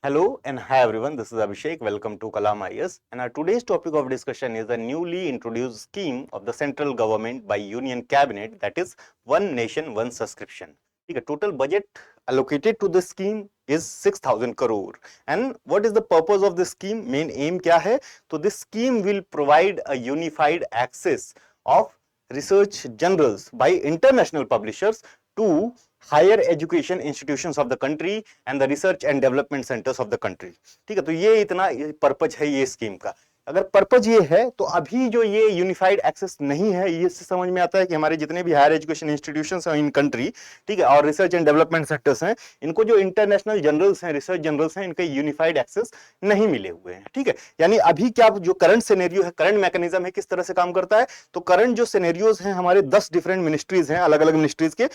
Hello and hi everyone, this is Abhishek. Welcome to Kalam IAS. And our today's topic of discussion is the newly introduced scheme of the central government by Union Cabinet, that is One Nation, One Subscription. ठीक है, total budget allocated to this scheme is 6,000 crore. And what is the purpose of this scheme? Main aim क्या है? तो this scheme will provide a unified access of research journals by international publishers to higher education institutions of the country and the research and development centers of the country. ठीक है, तो ये इतना purpose है ये स्कीम का. अगर purpose ये है तो अभी जो ये यूनिफाइड एक्सेस नहीं है, ये समझ में आता है कि हमारे जितने भी हायर एजुकेशन इंस्टीट्यूशंस हैं इन कंट्री, ठीक है, और रिसर्च एंड डेवलपमेंट सेक्टर्स हैं, इनको जो इंटरनेशनल जर्नल्स हैं, रिसर्च जर्नल्स हैं, इनके यूनिफाइड एक्सेस नहीं मिले हुए हैं. ठीक है, यानी अभी क्या जो करंट सिनेरियो है, करंट मैकेनिज्म है, किस तरह से काम करता है, तो करंट जो सिनेरियोज हैं हमारे 10 डिफरेंट मिनिस्ट्रीज हैं, अलग अलग मिनिस्ट्रीज के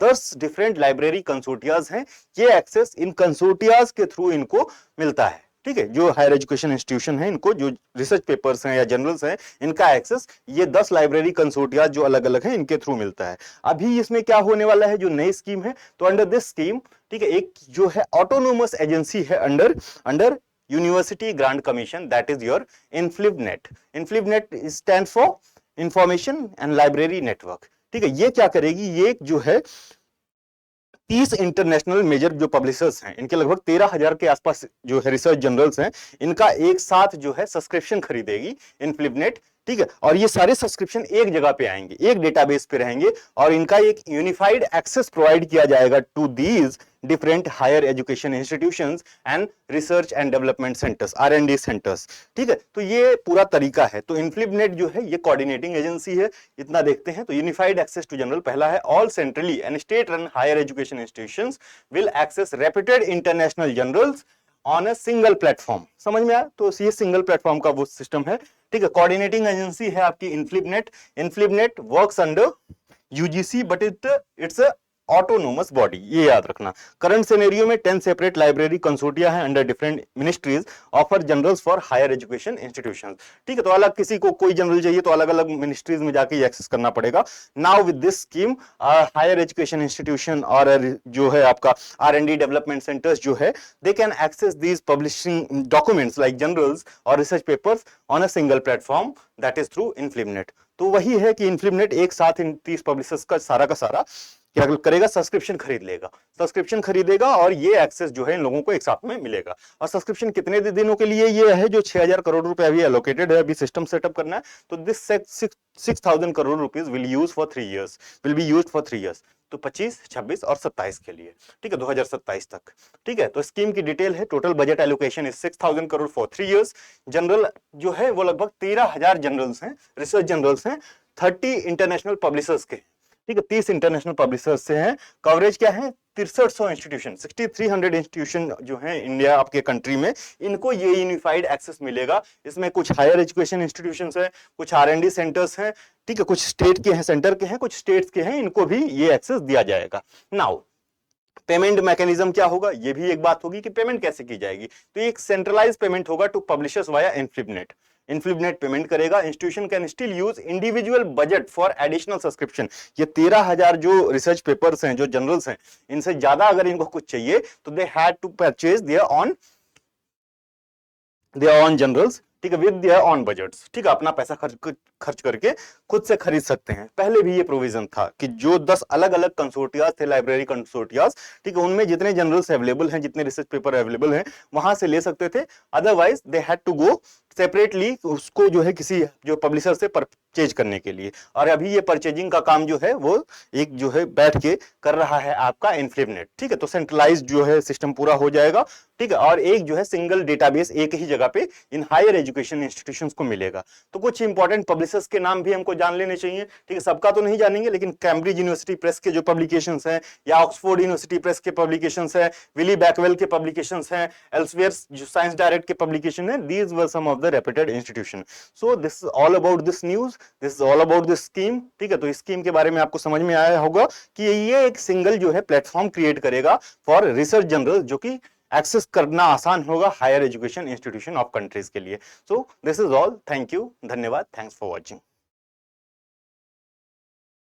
10 डिफरेंट लाइब्रेरी कंसोर्टियाज हैं. ये एक्सेस इन कंसोर्टियाज के थ्रू इनको मिलता है. ठीक है, जो हायर एजुकेशन इंस्टीट्यूशन है, इनको जो रिसर्च पेपर्स हैं या जर्नल्स हैं, इनका एक्सेस ये 10 लाइब्रेरी कंसोर्टिया जो अलग अलग हैं इनके थ्रू मिलता है. अभी इसमें क्या होने वाला है, जो नई स्कीम है, तो अंडर दिस स्कीम, ठीक है, एक जो है ऑटोनोमस एजेंसी है under university grant commission, that is your INFLIBNET. INFLIBNET stand for information and library network. ठीक है, ये क्या करेगी, ये जो है 30 इंटरनेशनल मेजर जो पब्लिशर्स हैं, इनके लगभग 13,000 के आसपास जो है रिसर्च जर्नल्स हैं, इनका एक साथ जो है सब्सक्रिप्शन खरीदेगी इनफ्लिबनेट. ठीक है, और ये सारे सब्सक्रिप्शन एक जगह पे आएंगे, एक डेटाबेस पे रहेंगे, और इनका एक यूनिफाइड एक्सेस प्रोवाइड किया जाएगा to these different higher education institutions and research and development centres, R&D centres. ठीक है, तो ये पूरा तरीका है. तो इनफ्लिबनेट जो है ये कोऑर्डिनेटिंग एजेंसी है. इतना देखते हैं तो यूनिफाइड एक्सेस टू जनरल पहला है, all centrally and state run higher education institutions will access reputed international journals on a single platform. समझ में आया, तो ये सिंगल प्लेटफॉर्म का वो सिस्टम है. ठीक है, कोऑर्डिनेटिंग एजेंसी है आपकी INFLIBNET. INFLIBNET works under UGC but it's a autonomous body, ये याद रखना. करंट सिनेरियो में 10 सेपरेट लाइब्रेरी कंसोर्टिया हैं under different ministries offer journals for higher education institutions. ठीक है, तो अलग किसी को कोई जनरल चाहिए तो अलग अलग मिनिस्ट्रीज में जाके एक्सेस करना पड़ेगा. Now with this scheme higher education institution और जो है आपका R&D डेवलपमेंट सेंटर्स जो है, they can access these publishing documents like journals और research papers on a single platform, that is through INFLIBNET. तो वही है कि इनफ्लिबनेट एक साथ इन 30 पब्लिशर्स का सारा क्या करेगा, सब्सक्रिप्शन खरीद लेगा. सब्सक्रिप्शन खरीदेगा और ये एक्सेस जो है इन लोगों को एक साथ में मिलेगा. और सब्सक्रिप्शन कितने दिनों के लिए ये है, जो 6,000 करोड़ रुपए अभी एलोकेटेड है, अभी सिस्टम सेटअप करना है, तो this 6,000 crore rupees will use for 3 years, will be used for 3 years. तो 25, 26 और 27 के लिए. ठीक है, 2027 तक. ठीक है, तो स्कीम की डिटेल है. Total budget allocation is 6,000 crore for 3 years. General जो है वो लगभग 13,000 जनरल्स हैं, रिसर्च जनरल्स हैं, 30 इंटरनेशनल पब्लिशर्स के. ठीक है, 30 इंटरनेशनल पब्लिशर्स से हैं. कवरेज क्या है, 6300 इंस्टीट्यूशन, 6300 इंस्टीट्यूशन जो है इंडिया आपके कंट्री में, इनको ये यूनिफाइड एक्सेस मिलेगा. इसमें कुछ हायर एजुकेशन इंस्टीट्यूशंस है, कुछ R&D सेंटर्स हैं, ठीक है, कुछ स्टेट के हैं, सेंटर के हैं, कुछ स्टेट्स के हैं, इनको भी ये एक्सेस दिया जाएगा. नाउ पेमेंट मैकेनिज्म क्या होगा, ये भी एक बात होगी कि पेमेंट कैसे की जाएगी. तो एक सेंट्रलाइज पेमेंट होगा टू पब्लिशर्स वाया इनफ्लिबनेट. इनफ्लिबनेट पेमेंट करेगा. Institution can still use individual budget for additional subscription. ये 13,000 जो रिसर्च पेपर्स हैं, जो जर्नल्स हैं, इनसे ज्यादा अगर इनको कुछ चाहिए तो they had to purchase their own journals. ठीक है, विद देयर ऑन बजट्स. ठीक है, अपना पैसा खर्च करके खुद से खरीद सकते हैं. पहले भी ये प्रोविजन था कि जो 10 अलग अलग कंसोर्टियाज थे, लाइब्रेरी कंसोर्टियाज, ठीक है, उनमें जितने जर्नल्स अवेलेबल हैं, जितने रिसर्च पेपर अवेलेबल हैं, वहां से ले सकते थे. Otherwise they had to go separately, उसको जो है किसी जो पब्लिशर से परचेज करने के लिए. और अभी ये परचेजिंग का काम जो है वो एक जो है बैठ के कर रहा है आपका इनफ्लिबनेट. ठीक है, तो सेंट्रलाइज जो है सिस्टम पूरा हो जाएगा. ठीक है, और एक जो है सिंगल डेटाबेस एक ही जगह पे इन हायर एजुकेशन इंस्टीट्यूशंस को मिलेगा. तो कुछ इंपॉर्टेंट पब्लिशर्स के नाम भी हमको जान लेने चाहिए. ठीक है, सबका तो नहीं जानेंगे, लेकिन कैम्ब्रिज यूनिवर्सिटी प्रेस के जो पब्लिकेशंस हैं, या ऑक्सफोर्ड यूनिवर्सिटी प्रेस के पब्लिकेशंस हैं, विली बैकवेल के पब्लिकेशंस हैं, एल्सवेयर जो साइंस डायरेक्ट के पब्लिकेशन है, these were some of the reputed institution. So this is all about this news, this is all about this scheme. ठीक है, तो इस स्कीम के बारे में आपको समझ में आया होगा कि ये एक सिंगल जो है प्लेटफॉर्म क्रिएट करेगा फॉर रिसर्च जर्नल, जो कि एक्सेस करना आसान होगा higher education institution of countries के लिए. So this is all. Thank you, धन्यवाद, थैंक्स फॉर वॉचिंग.